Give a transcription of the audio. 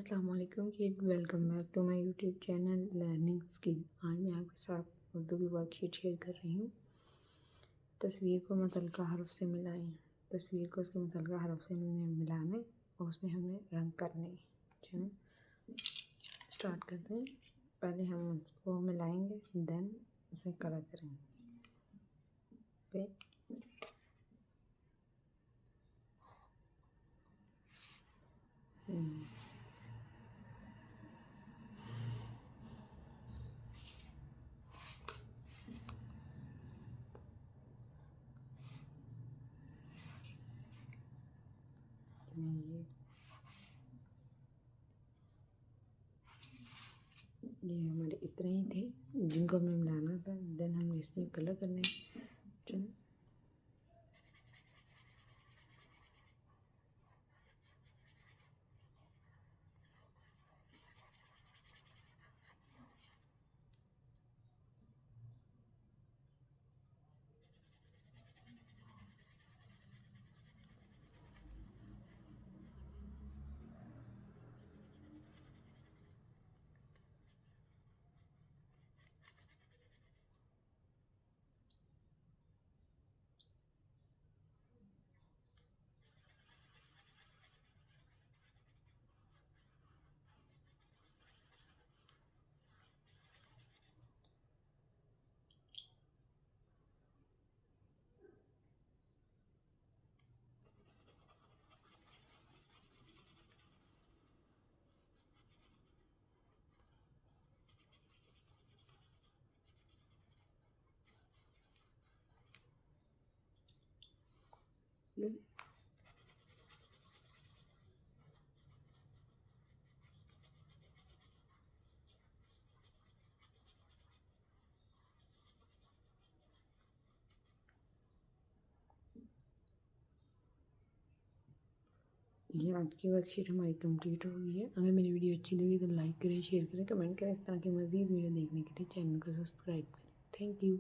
अस्सलाम वालेकुम kid, welcome back to my YouTube channel learning skill. आज मैं आपके साथ उर्दू की वर्कशीट शेयर कर रही हूँ। तस्वीर को मुतल्लिका हरफ से मिलाएं। तस्वीर को उसके मुतल्लिका हरफ से मिलाना है और उसमें हमने रंग करने हैं। चलें स्टार्ट करते हैं। पहले हम उसको मिलाएंगे, देन उसमें कलर करेंगे। पे ये हमारे इतने ही थे जिनको हमें मिलाना था। देन हमने इसमें कलर करने हैं। चलो ये आज की वर्कशीट हमारी कंप्लीट हो गई है। अगर मेरी वीडियो अच्छी लगी तो लाइक करें, शेयर करें, कमेंट करें। इस तरह की मज़ीद वीडियो देखने के लिए चैनल को सब्सक्राइब करें। Thank you.